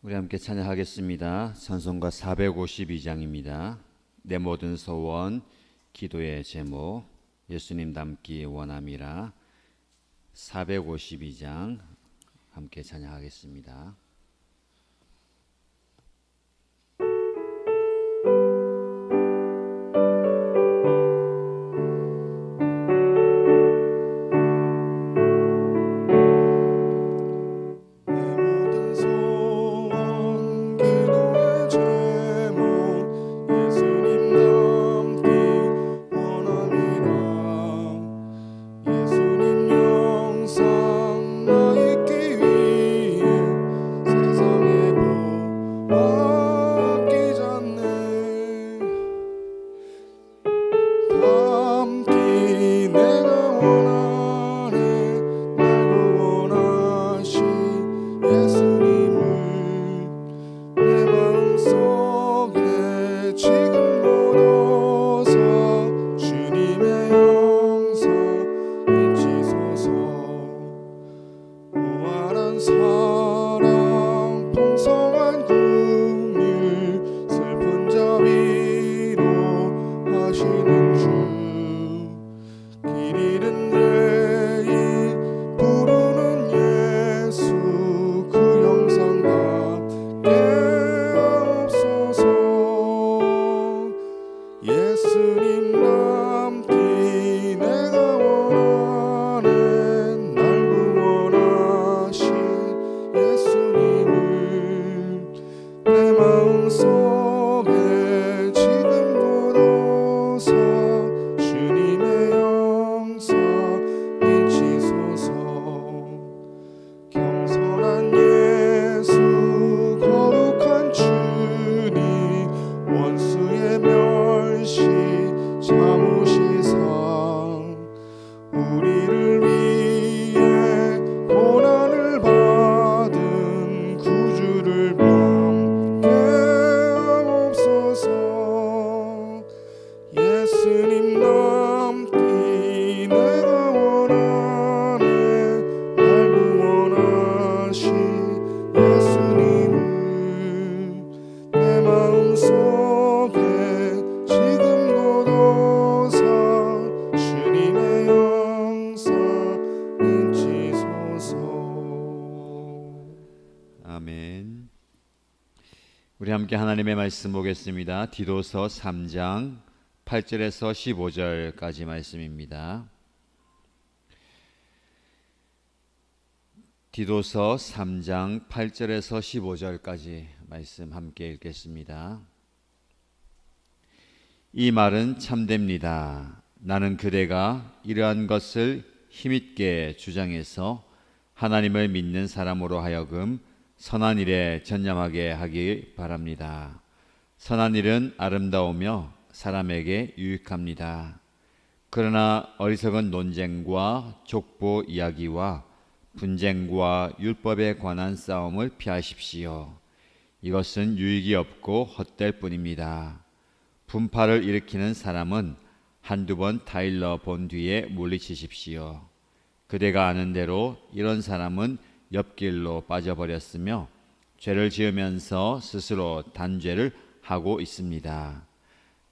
우리 함께 찬양하겠습니다. 찬송가 452장입니다. 내 모든 소원, 기도의 제목, 예수님 닮기 원함이라. 452장 함께 찬양하겠습니다. 아멘. 우리 함께 하나님의 말씀 보겠습니다. 디도서 3장 8절에서 15절까지 말씀입니다. 디도서 3장 8절에서 15절까지 말씀 함께 읽겠습니다. 이 말은 참됩니다. 나는 그대가 이러한 것을 힘있게 주장해서 하나님을 믿는 사람으로 하여금 선한 일에 전념하게 하기 바랍니다. 선한 일은 아름다우며 사람에게 유익합니다. 그러나 어리석은 논쟁과 족보 이야기와 분쟁과 율법에 관한 싸움을 피하십시오. 이것은 유익이 없고 헛될 뿐입니다. 분파를 일으키는 사람은 한두 번 타일러 본 뒤에 물리치십시오. 그대가 아는 대로 이런 사람은 옆길로 빠져버렸으며 죄를 지으면서 스스로 단죄를 하고 있습니다.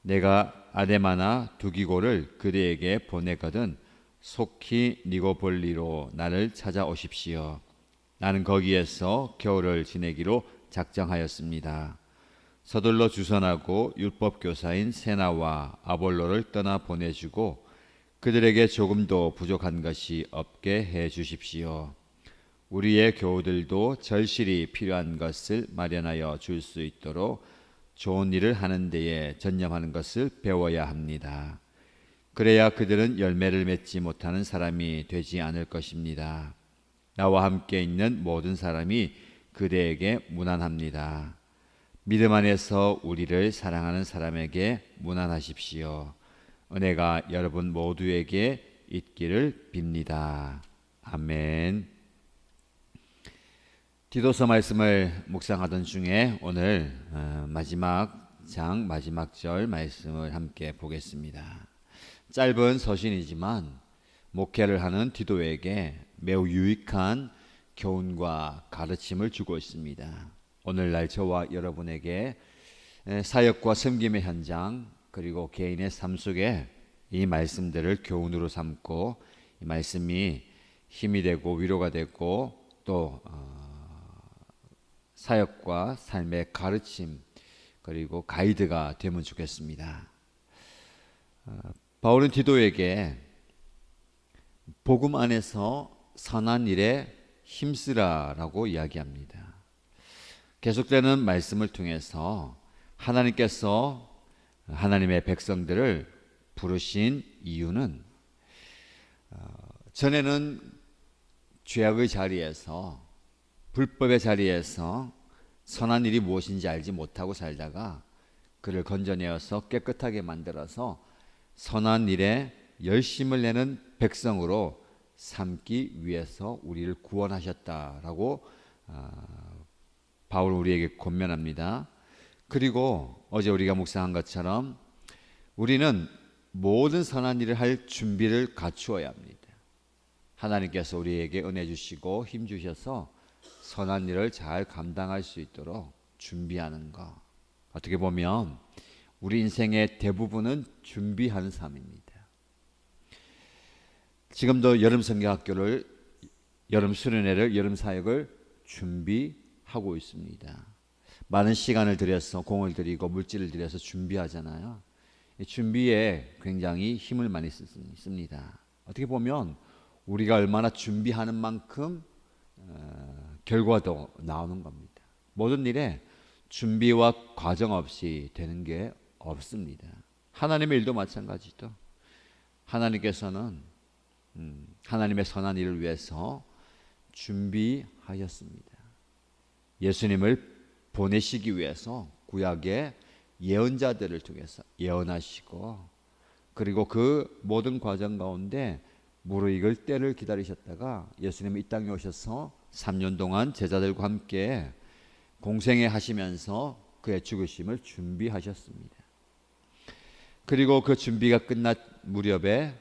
내가 아데마나 두기고를 그대에게 보내거든 속히 니고볼리로 나를 찾아오십시오. 나는 거기에서 겨울을 지내기로 작정하였습니다. 서둘러 주선하고 율법교사인 세나와 아볼로를 떠나 보내주고 그들에게 조금도 부족한 것이 없게 해 주십시오. 우리의 교우들도 절실히 필요한 것을 마련하여 줄 수 있도록 좋은 일을 하는 데에 전념하는 것을 배워야 합니다. 그래야 그들은 열매를 맺지 못하는 사람이 되지 않을 것입니다. 나와 함께 있는 모든 사람이 그대에게 무난합니다. 믿음 안에서 우리를 사랑하는 사람에게 무난하십시오. 은혜가 여러분 모두에게 있기를 빕니다. 아멘. 디도서 말씀을 묵상하던 중에 오늘 마지막 장 마지막 절 말씀을 함께 보겠습니다. 짧은 서신이지만 목회를 하는 디도에게 매우 유익한 교훈과 가르침을 주고 있습니다. 오늘날 저와 여러분에게 사역과 섬김의 현장 그리고 개인의 삶 속에 이 말씀들을 교훈으로 삼고 이 말씀이 힘이 되고 위로가 되고 또 사역과 삶의 가르침 그리고 가이드가 되면 좋겠습니다. 바울은 디도에게 복음 안에서 선한 일에 힘쓰라라고 이야기합니다. 계속되는 말씀을 통해서 하나님께서 하나님의 백성들을 부르신 이유는 전에는 죄악의 자리에서 불법의 자리에서 선한 일이 무엇인지 알지 못하고 살다가 그를 건져내어서 깨끗하게 만들어서 선한 일에 열심을 내는 백성으로 삼기 위해서 우리를 구원하셨다라고 바울은 우리에게 권면합니다. 그리고 어제 우리가 묵상한 것처럼 우리는 모든 선한 일을 할 준비를 갖추어야 합니다. 하나님께서 우리에게 은혜 주시고 힘 주셔서 선한 일을 잘 감당할 수 있도록 준비하는 것. 어떻게 보면 우리 인생의 대부분은 준비하는 삶입니다. 지금도 여름 성경학교를, 여름 수련회를, 여름 사역을 준비하고 있습니다. 많은 시간을 들여서 공을 들이고 물질을 들여서 준비하잖아요. 이 준비에 굉장히 힘을 많이 씁니다. 어떻게 보면 우리가 얼마나 준비하는 만큼 결과도 나오는 겁니다. 모든 일에 준비와 과정 없이 되는 게 없습니다. 하나님의 일도 마찬가지죠. 하나님께서는 하나님의 선한 일을 위해서 준비하였습니다. 예수님을 보내시기 위해서 구약의 예언자들을 통해서 예언하시고 그리고 그 모든 과정 가운데 무르익을 때를 기다리셨다가 예수님이 이 땅에 오셔서 3년 동안 제자들과 함께 공생애 하시면서 그의 죽으심을 준비하셨습니다. 그리고 그 준비가 끝난 무렵에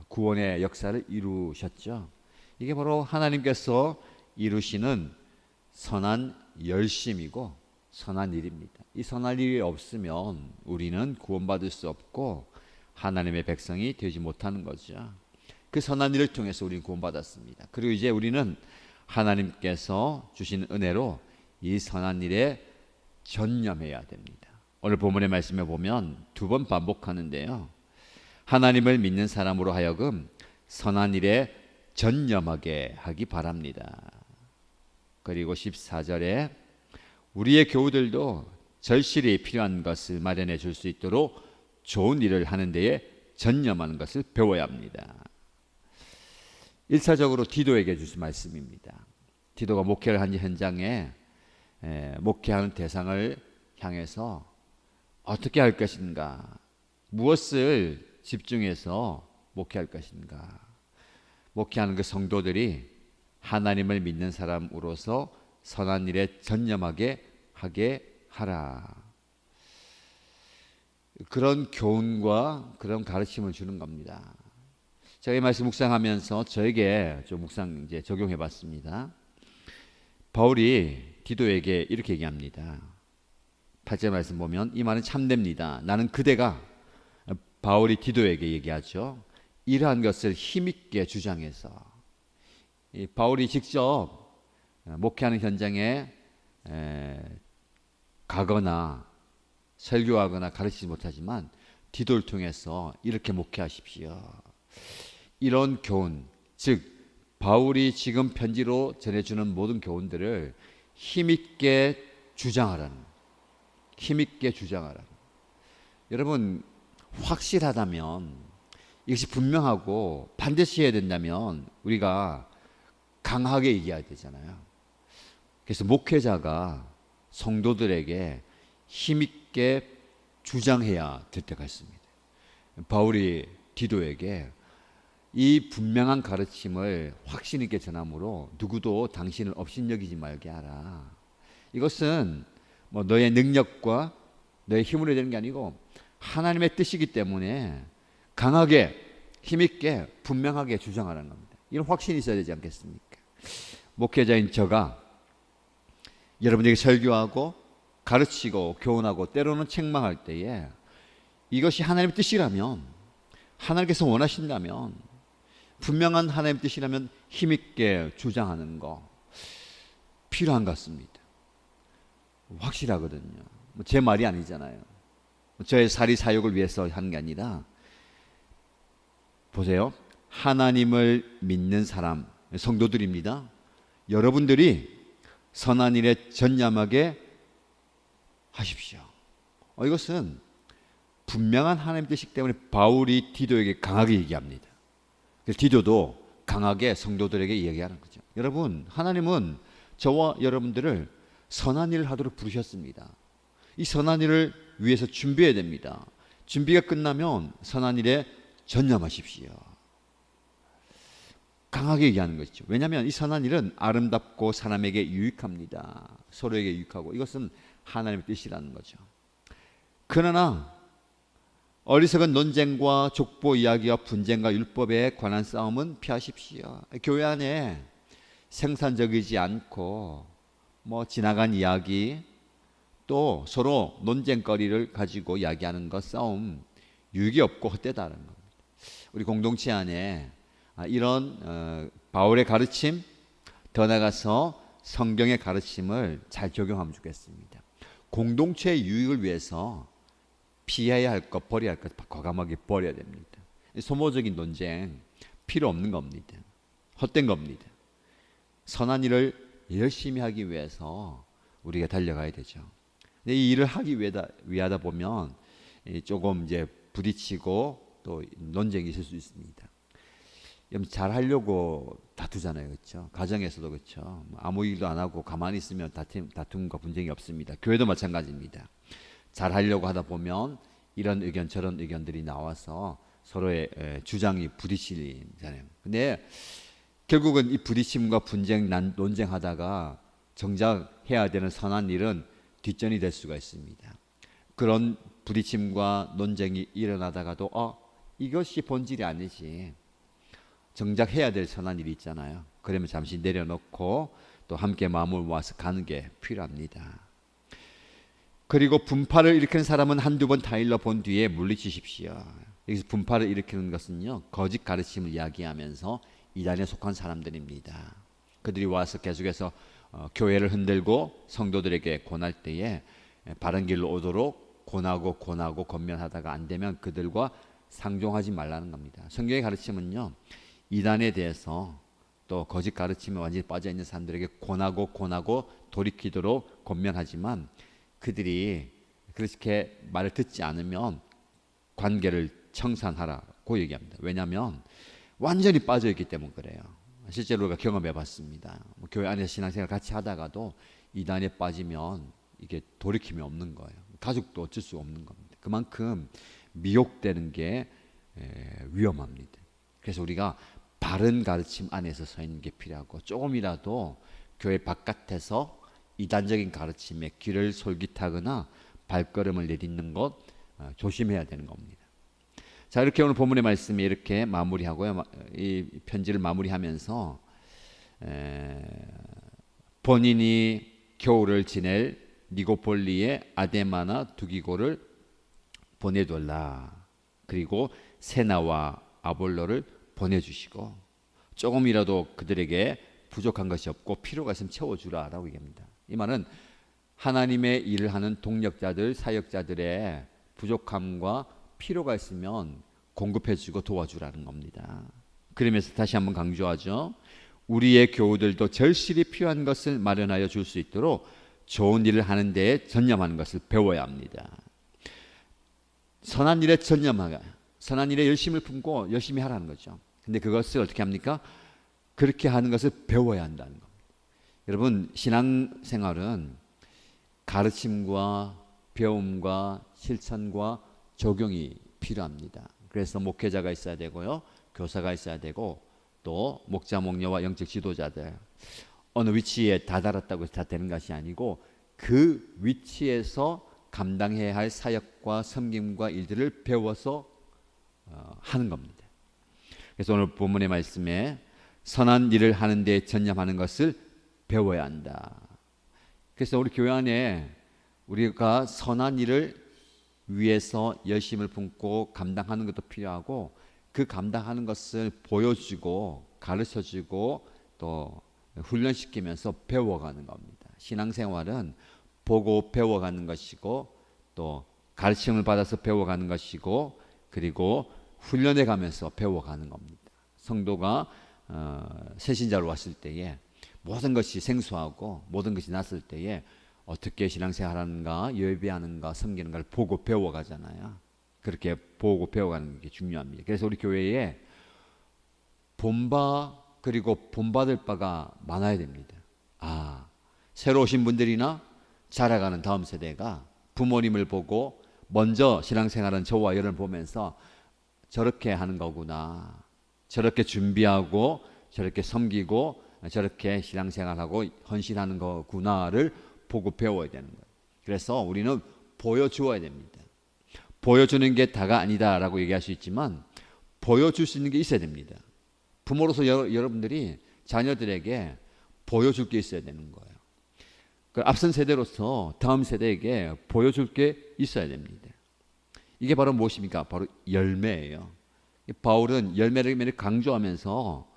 구원의 역사를 이루셨죠. 이게 바로 하나님께서 이루시는 선한 열심이고 선한 일입니다. 이 선한 일이 없으면 우리는 구원받을 수 없고 하나님의 백성이 되지 못하는 거죠. 그 선한 일을 통해서 우리는 구원받았습니다. 그리고 이제 우리는 하나님께서 주신 은혜로 이 선한 일에 전념해야 됩니다. 오늘 본문의 말씀에 보면 2번 반복하는데요. 하나님을 믿는 사람으로 하여금 선한 일에 전념하게 하기 바랍니다. 그리고 14절에 우리의 교우들도 절실히 필요한 것을 마련해 줄 수 있도록 좋은 일을 하는 데에 전념하는 것을 배워야 합니다. 1차적으로 디도에게 주신 말씀입니다. 디도가 목회를 한 현장에 목회하는 대상을 향해서 어떻게 할 것인가, 무엇을 집중해서 목회할 것인가. 목회하는 그 성도들이 하나님을 믿는 사람으로서 선한 일에 전념하게 하게 하라. 그런 교훈과 그런 가르침을 주는 겁니다. 제가 이 말씀 묵상하면서 저에게 좀 묵상 이제 적용해 봤습니다. 바울이 디도에게 이렇게 얘기합니다. 8절 말씀 보면 이 말은 참됩니다. 나는 그대가, 바울이 디도에게 얘기하죠. 이러한 것을 힘있게 주장해서, 바울이 직접 목회하는 현장에 가거나 설교하거나 가르치지 못하지만 디도를 통해서 이렇게 목회하십시오. 이런 교훈, 즉 바울이 지금 편지로 전해주는 모든 교훈들을 힘있게 주장하라는, 힘있게 주장하라는. 여러분, 확실하다면, 이것이 분명하고 반드시 해야 된다면 우리가 강하게 얘기해야 되잖아요. 그래서 목회자가 성도들에게 힘있게 주장해야 될 때가 있습니다. 바울이 디도에게 이 분명한 가르침을 확신 있게 전함으로 누구도 당신을 업신여기지 말게 하라. 이것은 뭐 너의 능력과 너의 힘으로 되는 게 아니고 하나님의 뜻이기 때문에 강하게 힘있게 분명하게 주장하라는 겁니다. 이런 확신이 있어야 되지 않겠습니까? 목회자인 저가 여러분에게 설교하고 가르치고 교훈하고 때로는 책망할 때에 이것이 하나님의 뜻이라면, 하나님께서 원하신다면, 분명한 하나님의 뜻이라면 힘있게 주장하는 거 필요한 것 같습니다. 확실하거든요. 제 말이 아니잖아요. 저의 사리 사욕을 위해서 하는 게 아니라, 보세요. 하나님을 믿는 사람, 성도들입니다. 여러분들이 선한 일에 전념하게 하십시오. 이것은 분명한 하나님의 뜻이기 때문에 바울이 디도에게 강하게 얘기합니다. 디도도 강하게 성도들에게 얘기하는 거죠. 여러분, 하나님은 저와 여러분들을 선한 일을 하도록 부르셨습니다. 이 선한 일을 위해서 준비해야 됩니다. 준비가 끝나면 선한 일에 전념하십시오. 강하게 얘기하는 것이죠. 왜냐하면 이 선한 일은 아름답고 사람에게 유익합니다. 서로에게 유익하고, 이것은 하나님의 뜻이라는 거죠. 그러나 어리석은 논쟁과 족보 이야기와 분쟁과 율법에 관한 싸움은 피하십시오. 교회 안에 생산적이지 않고 지나간 이야기, 또 서로 논쟁거리를 가지고 이야기하는 것, 싸움, 유익이 없고 헛되다는 겁니다. 우리 공동체 안에 이런 바울의 가르침, 더 나아가서 성경의 가르침을 잘 적용하면 좋겠습니다. 공동체의 유익을 위해서 피해야 할 것, 버려야 할 것 과감하게 버려야 됩니다. 소모적인 논쟁 필요 없는 겁니다. 헛된 겁니다. 선한 일을 열심히 하기 위해서 우리가 달려가야 되죠. 근데 이 일을 하기 위하다 보면 조금 이제 부딪히고 또 논쟁이 있을 수 있습니다. 잘 하려고 다투잖아요, 그렇죠? 가정에서도 그렇죠. 아무 일도 안 하고 가만히 있으면 다툼과 분쟁이 없습니다. 교회도 마찬가지입니다. 잘 하려고 하다 보면 이런 의견 저런 의견들이 나와서 서로의 주장이 부딪히잖아요. 근데 결국은 이 부딪힘과 분쟁, 논쟁하다가 정작 해야 되는 선한 일은 뒷전이 될 수가 있습니다. 그런 부딪힘과 논쟁이 일어나다가도 이것이 본질이 아니지, 정작 해야 될 선한 일이 있잖아요. 그러면 잠시 내려놓고 또 함께 마음을 모아서 가는 게 필요합니다. 그리고 분파를 일으키는 사람은 한두 번 타일러 본 뒤에 물리치십시오. 여기서 분파를 일으키는 것은요, 거짓 가르침을 이야기하면서 이단에 속한 사람들입니다. 그들이 와서 계속해서 교회를 흔들고 성도들에게 권할 때에 바른 길로 오도록 권하고 권면하다가 안 되면 그들과 상종하지 말라는 겁니다. 성경의 가르침은요, 이단에 대해서 또 거짓 가르침에 완전히 빠져 있는 사람들에게 권하고 돌이키도록 권면하지만, 그들이 그렇게 말을 듣지 않으면 관계를 청산하라고 얘기합니다. 왜냐하면 완전히 빠져 있기 때문에 그래요. 실제로 우리가 경험해 봤습니다. 교회 안에서 신앙생활 같이 하다가도 이단에 빠지면 이게 돌이킴이 없는 거예요. 가족도 어쩔 수 없는 겁니다. 그만큼 미혹되는 게 위험합니다. 그래서 우리가 바른 가르침 안에서 서 있는 게 필요하고, 조금이라도 교회 바깥에서 이단적인 가르침에 귀를 솔깃하거나 발걸음을 내딛는 것 조심해야 되는 겁니다. 자, 이렇게 오늘 본문의 말씀이 이렇게 마무리하고요. 이 편지를 마무리하면서 본인이 겨울을 지낼 니고폴리의 아데마나 두기고를 보내둘라. 그리고 세나와 아볼로를 보내주시고, 조금이라도 그들에게 부족한 것이 없고 필요가 있으면 채워주라라고 얘기합니다. 이 말은 하나님의 일을 하는 동력자들, 사역자들의 부족함과 필요가 있으면 공급해주고 도와주라는 겁니다. 그러면서 다시 한번 강조하죠. 우리의 교우들도 절실히 필요한 것을 마련하여 줄 수 있도록 좋은 일을 하는 데에 전념하는 것을 배워야 합니다. 선한 일에 전념하라, 선한 일에 열심을 품고 열심히 하라는 거죠. 근데 그것을 어떻게 합니까? 그렇게 하는 것을 배워야 한다는 겁니다. 여러분, 신앙생활은 가르침과 배움과 실천과 적용이 필요합니다. 그래서 목회자가 있어야 되고요, 교사가 있어야 되고, 또 목자, 목녀와 영적 지도자들, 어느 위치에 다다랐다고 해서 다 되는 것이 아니고 그 위치에서 감당해야 할 사역과 섬김과 일들을 배워서 하는 겁니다. 그래서 오늘 본문의 말씀에 선한 일을 하는 데 전념하는 것을 배워야 한다. 그래서 우리 교회 안에 우리가 선한 일을 위해서 열심을 품고 감당하는 것도 필요하고, 그 감당하는 것을 보여주고 가르쳐주고 또 훈련시키면서 배워가는 겁니다. 신앙생활은 보고 배워가는 것이고, 또 가르침을 받아서 배워가는 것이고, 그리고 훈련해 가면서 배워가는 겁니다. 성도가 새신자로 왔을 때에 모든 것이 생소하고 모든 것이 낯설 때에 어떻게 신앙생활하는가, 예배하는가, 섬기는가를 보고 배워가잖아요. 그렇게 보고 배워가는 게 중요합니다. 그래서 우리 교회에 본바 그리고 본받을 바가 많아야 됩니다. 새로 오신 분들이나 자라가는 다음 세대가 부모님을 보고 먼저 신앙생활은 저와 여러분을 보면서 저렇게 하는 거구나, 저렇게 준비하고 저렇게 섬기고 저렇게 신앙생활하고 헌신하는 거구나를 보고 배워야 되는 거예요. 그래서 우리는 보여주어야 됩니다. 보여주는 게 다가 아니다라고 얘기할 수 있지만 보여줄 수 있는 게 있어야 됩니다. 부모로서 여러분들이 자녀들에게 보여줄 게 있어야 되는 거예요. 앞선 세대로서 다음 세대에게 보여줄 게 있어야 됩니다. 이게 바로 무엇입니까? 바로 열매예요. 바울은 열매를 강조하면서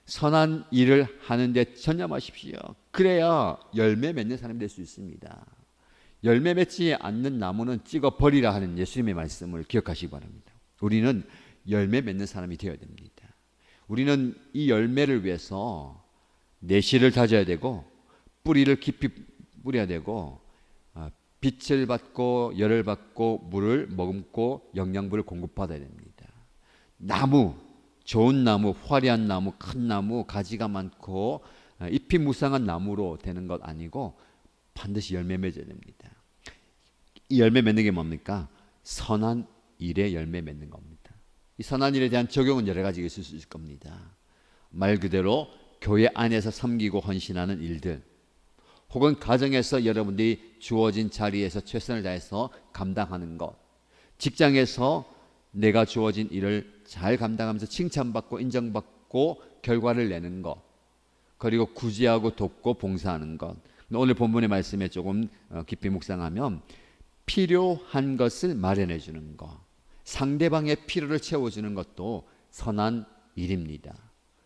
선한 일을 하는데 전념하십시오. 그래야 열매 맺는 사람이 될 수 있습니다. 열매 맺지 않는 나무는 찍어 버리라 하는 예수님의 말씀을 기억하시기 바랍니다. 우리는 열매 맺는 사람이 되어야 됩니다. 우리는 이 열매를 위해서 내실을 다져야 되고, 뿌리를 깊이 뿌려야 되고, 빛을 받고 열을 받고 물을 머금고 영양분을 공급받아야 됩니다. 나무, 좋은 나무, 화려한 나무, 큰 나무, 가지가 많고 잎이 무성한 나무로 되는 것 아니고 반드시 열매 맺어야 됩니다. 이 열매 맺는 게 뭡니까? 선한 일에 열매 맺는 겁니다. 이 선한 일에 대한 적용은 여러 가지가 있을 수 있을 겁니다. 말 그대로 교회 안에서 섬기고 헌신하는 일들, 혹은 가정에서 여러분들이 주어진 자리에서 최선을 다해서 감당하는 것, 직장에서 내가 주어진 일을 잘 감당하면서 칭찬받고 인정받고 결과를 내는 것, 그리고 구제하고 돕고 봉사하는 것. 오늘 본문의 말씀에 조금 깊이 묵상하면 필요한 것을 마련해 주는 것, 상대방의 필요를 채워주는 것도 선한 일입니다.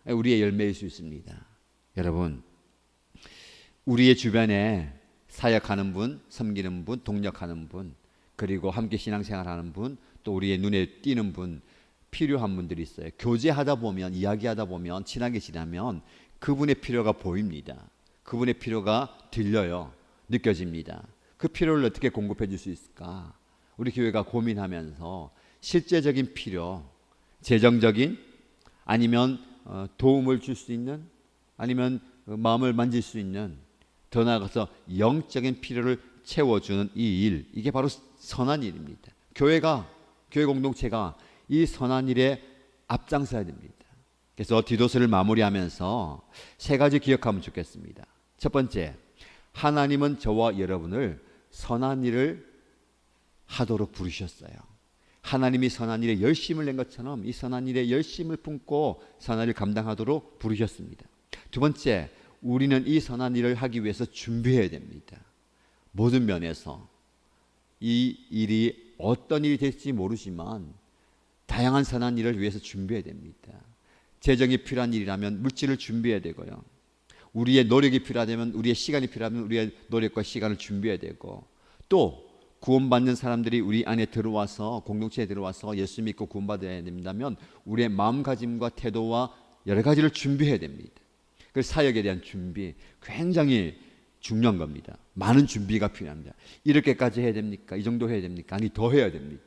우리의 열매일 수 있습니다. 여러분, 우리의 주변에 사역하는 분, 섬기는 분, 동력하는 분, 그리고 함께 신앙생활하는 분, 또 우리의 눈에 띄는 분, 필요한 분들이 있어요. 교제하다 보면, 이야기하다 보면, 친하게 지나면 그분의 필요가 보입니다. 그분의 필요가 들려요. 느껴집니다. 그 필요를 어떻게 공급해 줄 수 있을까? 우리 교회가 고민하면서 실제적인 필요, 재정적인, 아니면 도움을 줄 수 있는, 아니면 마음을 만질 수 있는, 더 나아가서 영적인 필요를 채워주는 이 일, 이게 바로 선한 일입니다. 교회 공동체가 이 선한 일에 앞장서야 됩니다. 그래서 디도스를 마무리하면서 세 가지 기억하면 좋겠습니다. 첫 번째, 하나님은 저와 여러분을 선한 일을 하도록 부르셨어요. 하나님이 선한 일에 열심을 낸 것처럼 이 선한 일에 열심을 품고 선한 일을 감당하도록 부르셨습니다. 두 번째, 우리는 이 선한 일을 하기 위해서 준비해야 됩니다. 모든 면에서 이 일이 어떤 일이 될지 모르지만 다양한 선한 일을 위해서 준비해야 됩니다. 재정이 필요한 일이라면 물질을 준비해야 되고요. 우리의 노력이 필요하다면, 우리의 시간이 필요하면 우리의 노력과 시간을 준비해야 되고, 또 구원받는 사람들이 우리 안에 들어와서, 공동체에 들어와서 예수 믿고 구원받아야 된다면 우리의 마음가짐과 태도와 여러 가지를 준비해야 됩니다. 그 사역에 대한 준비 굉장히 중요한 겁니다. 많은 준비가 필요합니다. 이렇게까지 해야 됩니까? 이 정도 해야 됩니까? 아니, 더 해야 됩니다.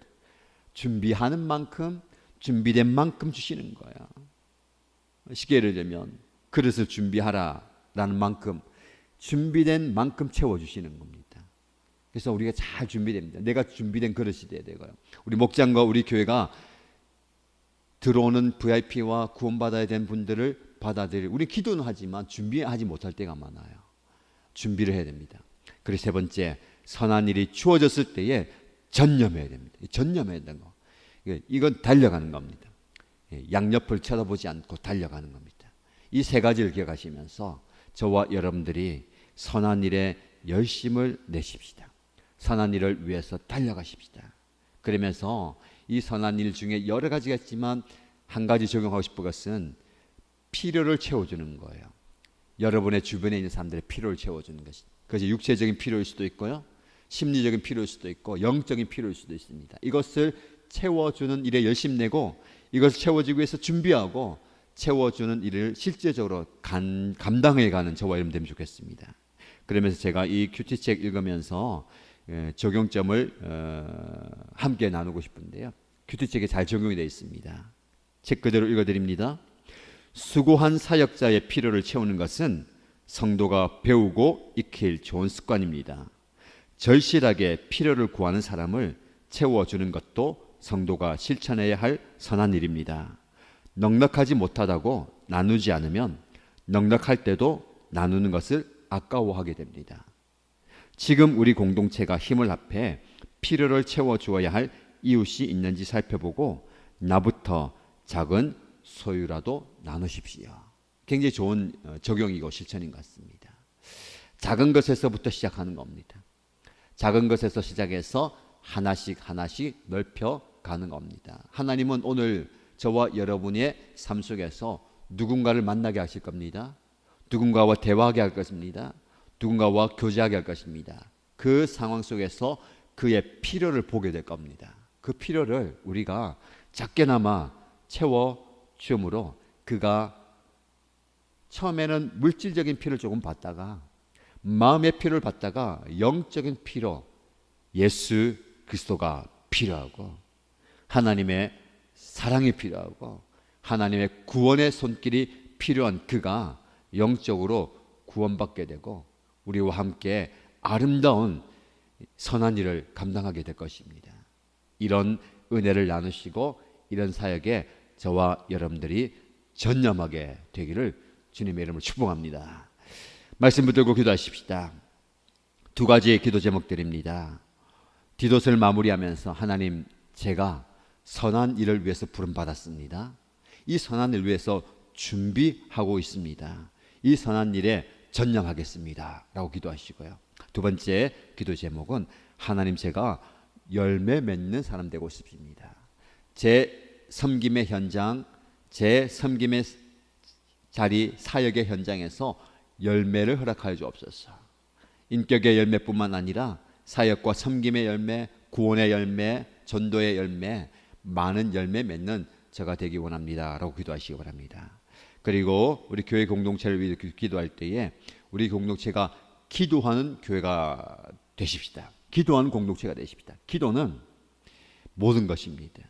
준비하는 만큼, 준비된 만큼 주시는 거야. 쉽게 예를 들면 그릇을 준비하라라는 만큼, 준비된 만큼 채워주시는 겁니다. 그래서 우리가 잘 준비됩니다. 내가 준비된 그릇이 돼야 되고요. 우리 목장과 우리 교회가 들어오는 VIP와 구원받아야 되는 분들을 받아들일, 우리 기도는 하지만 준비하지 못할 때가 많아요. 준비를 해야 됩니다. 그리고 세 번째, 선한 일이 주어졌을 때에 전념해야 됩니다. 전념해야 되는 거. 이건 달려가는 겁니다. 양옆을 쳐다보지 않고 달려가는 겁니다. 이 세 가지를 기억하시면서 저와 여러분들이 선한 일에 열심을 내십시다. 선한 일을 위해서 달려가십시다. 그러면서 이 선한 일 중에 여러 가지가 있지만 한 가지 적용하고 싶은 것은 필요를 채워주는 거예요. 여러분의 주변에 있는 사람들의 필요를 채워주는 것이, 그것이 육체적인 필요일 수도 있고요, 심리적인 필요일 수도 있고 영적인 필요일 수도 있습니다. 이것을 채워주는 일에 열심 내고 이것을 채워주기 위해서 준비하고 채워주는 일을 실제적으로 감당해가는 저와 여러분 되면 좋겠습니다. 그러면서 제가 이 큐티책 읽으면서 적용점을 함께 나누고 싶은데요. 큐티책에 잘 적용이 되어 있습니다. 책 그대로 읽어드립니다. 수고한 사역자의 필요를 채우는 것은 성도가 배우고 익힐 좋은 습관입니다. 절실하게 필요를 구하는 사람을 채워주는 것도 성도가 실천해야 할 선한 일입니다. 넉넉하지 못하다고 나누지 않으면 넉넉할 때도 나누는 것을 아까워하게 됩니다. 지금 우리 공동체가 힘을 합해 필요를 채워주어야 할 이웃이 있는지 살펴보고 나부터 작은 소유라도 나누십시오. 굉장히 좋은 적용이고 실천인 것 같습니다. 작은 것에서부터 시작하는 겁니다. 작은 것에서 시작해서 하나씩 넓혀가는 겁니다. 하나님은 오늘 저와 여러분의 삶 속에서 누군가를 만나게 하실 겁니다. 누군가와 대화하게 할 것입니다. 누군가와 교제하게 할 것입니다. 그 상황 속에서 그의 필요를 보게 될 겁니다. 그 필요를 우리가 작게나마 채워줌으로 그가 처음에는 물질적인 필요를 조금 받다가 마음의 필요를 받다가 영적인 필요, 예수 그리스도가 필요하고 하나님의 사랑이 필요하고 하나님의 구원의 손길이 필요한 그가 영적으로 구원받게 되고 우리와 함께 아름다운 선한 일을 감당하게 될 것입니다. 이런 은혜를 나누시고 이런 사역에 저와 여러분들이 전념하게 되기를 주님의 이름으로 축복합니다. 말씀 붙들고 기도하십시다. 두 가지의 기도 제목들입니다. 디도스를 마무리하면서 하나님, 제가 선한 일을 위해서 부름받았습니다. 이 선한 일을 위해서 준비하고 있습니다. 이 선한 일에 전념하겠습니다 라고 기도하시고요. 두 번째 기도 제목은 하나님, 제가 열매 맺는 사람 되고 싶습니다. 제 섬김의 현장, 제 섬김의 자리, 사역의 현장에서 열매를 허락하여 주옵소서. 인격의 열매뿐만 아니라 사역과 섬김의 열매, 구원의 열매, 전도의 열매, 많은 열매 맺는 저가 되기 원합니다 라고 기도하시기 바랍니다. 그리고 우리 교회 공동체를 위해 기도할 때에 우리 공동체가 기도하는 교회가 되십시다. 기도하는 공동체가 되십시다. 기도는 모든 것입니다.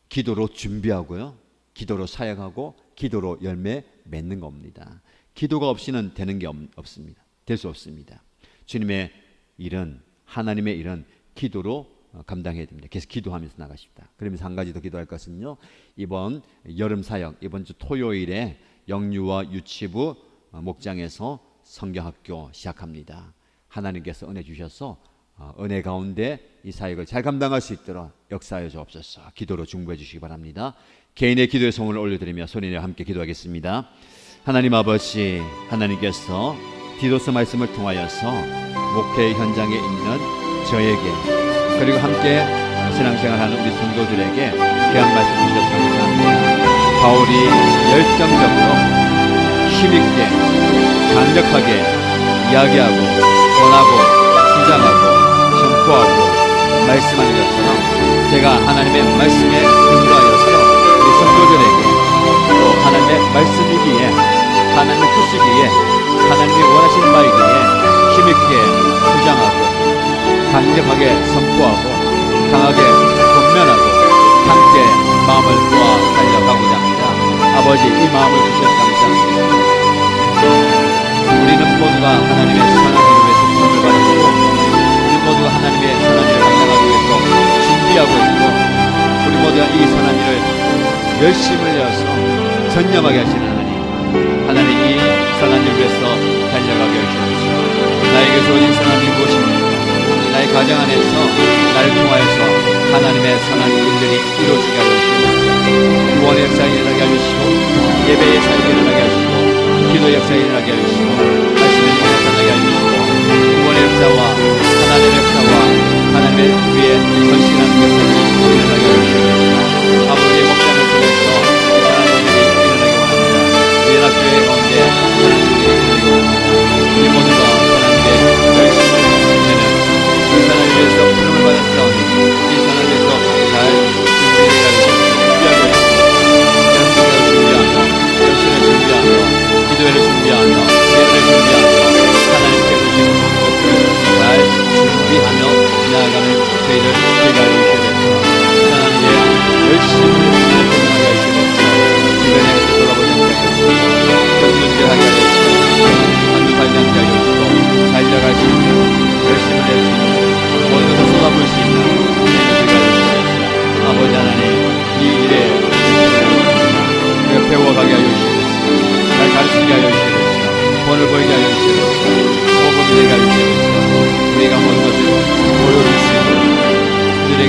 기도로 준비하고요, 기도로 사역하고 기도로 열매 맺는 겁니다. 기도가 없이는 되는 게 없습니다. 될 수 없습니다. 주님의 일은, 하나님의 일은 기도로 감당해야 됩니다. 계속 기도하면서 나가십니다. 그러면서 한 가지 더 기도할 것은요, 이번 여름 사역, 이번 주 토요일에 영유아 유치부 목장에서 성경학교 시작합니다. 하나님께서 은혜 주셔서 은혜 가운데 이 사역을 잘 감당할 수 있도록 역사하여 주옵소서. 기도로 중보해 주시기 바랍니다. 개인의 기도의 소원을 올려드리며 손인과 함께 기도하겠습니다. 하나님 아버지, 하나님께서 디도스 말씀을 통하여서 목회 현장에 있는 저에게 그리고 함께 신앙생활하는 우리 성도들에게 귀한 말씀 주셔서 감사합니다. 바울이 열정적으로 힘있게 강력하게 이야기하고 권하고 주장하고 선포하고 말씀하는 것처럼 제가 하나님의 말씀에 근거하여서 우리 성도들에게 또 하나님의 말씀이기에 하나님의 뜻이기에 하나님이 원하시는 바이기에 힘있게 주장하고 강력하게 선포하고 강하게 권면하고 함께 마음을 모아 달려가고자 합니다. 아버지, 이 마음을 주셔서 감사합니다. 우리는 모두가 하나님의 선한 일을 위해서 부름을 받았고 우리 모두가 하나님의 선한 일을 감당하기 위해서 준비하고 있고 우리 모두가 이 선한 일을 열심을 내어서 전념하게 하시는 하나님, 이 선한 일을 위해서 달려가게 하시옵소서. 나에게 주어진 선한 일이 무엇입니까? 나의 가정 안에서 나를 통하여서 하나님의 선한 일들이 이루어지게 하시고 구원의 역사에 일어나게 하시고 예배의 역사에 일어나게 하시고 기도의 역사에 일어나게 하시고 말씀의 역사에 일어나게 하시고 구원의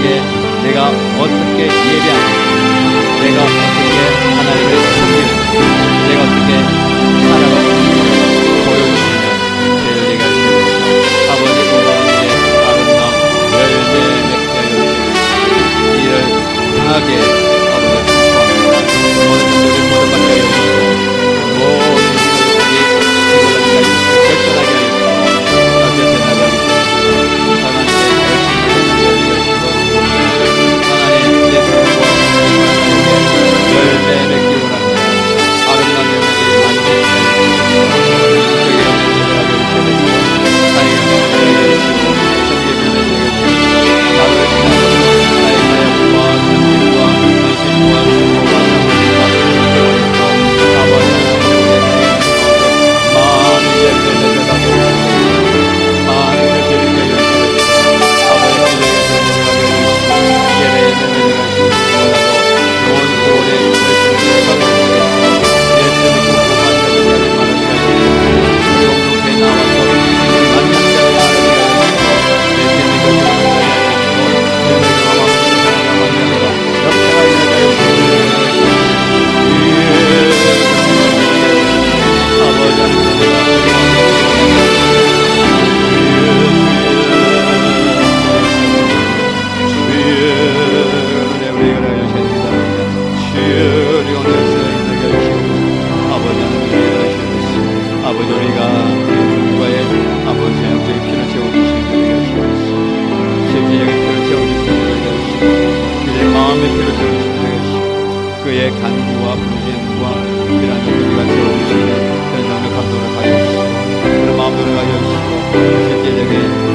자녀들에게 내가 어떻게 예배하는지, 내가 어떻게 하나님을 섬기는지, 내가 어떻게 살아가고 있는지 보여주시면 저희에게 하시옵소서. 아버지 건강하게 아름다운 열매 맺게 하여 주시옵소서. 이를 강하게 아버지 축복합니다. 모든 분들이 모든 받게 하여 주시고 모든 분들이 기도하게 하여 주시고 결단하게 하여 주시고 어쨌든 나가게 하여 주시고 하나님께 열심히 하나님께 하시고 하나님 예수님과 열매 맺기 원합니다. 아름다운 열매들이 많이 맺게 하여 주시고 저기 열매들을 하게 하여 주시고 사랑의 열매들을 하게 하여 주시고 성경의 열매들을 하게 하여 주시고 나를 지나는 나의 사역과 전진과 헌신과 수고와 사랑과 배워있고 아버지 많은 열매들을 하게 하여 주시고 많은 것들을 하게 하여 주시고 아버지 기도의 열매들을 하게 하여 주시고 예배의 열매들을 하게 하여 주시고 원하고 좋은 고울의 열심을 하게 하여 주시고 예수님의 공부만 열매를 말하게 하여 주시고 공동체에 나와서 만난 자를 알게 하여 주시고 예수님의 것들을 하게 하여 주시고 예수님의 마음을 사랑하게 하여 역사가 일어나게 하여 주시고 아버지 아버지 우리가 누군가의 아버지 영적인 피를 채워주시는 것을 하시옵소서. 실제적인 피를 채워주시는 것을 하시옵소서. 그의 마음의 피를 채워주시는 것을 하시옵소서. 그의 간구와 분진과 이러한 것을 우리가 채워주시는 현상의 감동을 가져주시고 그런 마음들을 가져주시고 실제적인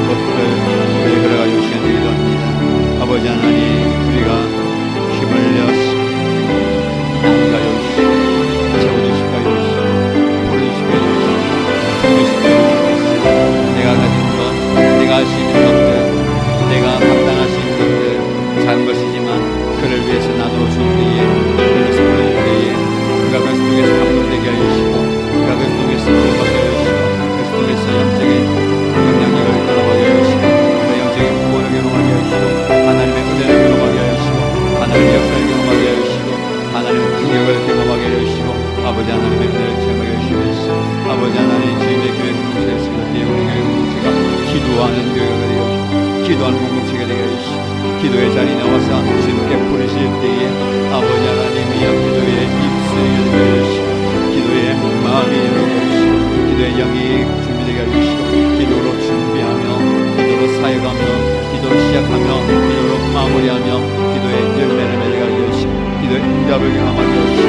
것들을 우리에 걸어가 주시는 일도 합니다. 아버지 하나님 우리가 힘을 내어서 나누가 주시고 채워주시고 주시고 풀어주시고 주시고 섬기시고 주시고 내가 가진 것, 내가 할 수 있는 것들, 내가 감당할 수 있는 것들 작은 것이지만 그를 위해서 나누어 줄 때에 그것을 풀어줄 때에 그가 그것을 통해서 감동되게 하여 주시고 그가 그것을 통해서 공부하게 하여 주시고 그것을 통해서 영적인 영향력을 경험하게 하여 주시고 그 영적인 구원을 경험하게 하여 주시고 하나님의 은혜를 경험하게 하여 주시고 하나님의 역사를 경험하게 하여 주시고 하나님의 능력을 경험하게 하여 주시고 아버지 하나님의 은혜를 체험하게 하여 주시옵소서. 아버지 하나님 주님의 교회 공동체에 있을 때에 우리 교회 공동체가 기도하는 교회가 되게 하여 주시고 기도하는 공동체가 되게 하여 주시고 기도의 자리에 나와서 주님께 부르실 때에 아버지 하나님이 기도의 입술이 되게 하여 주시고 기도의 마음이 되게 하여 주시고 기도의 영이 준비되게 하여 주시고 기도로 준비하며 기도로 사역하며 기도로 시작하며 기도로 마무리하며 기도의 열매를 맺게 하여 주시고 기도의 응답을 경험하게 하여 주시고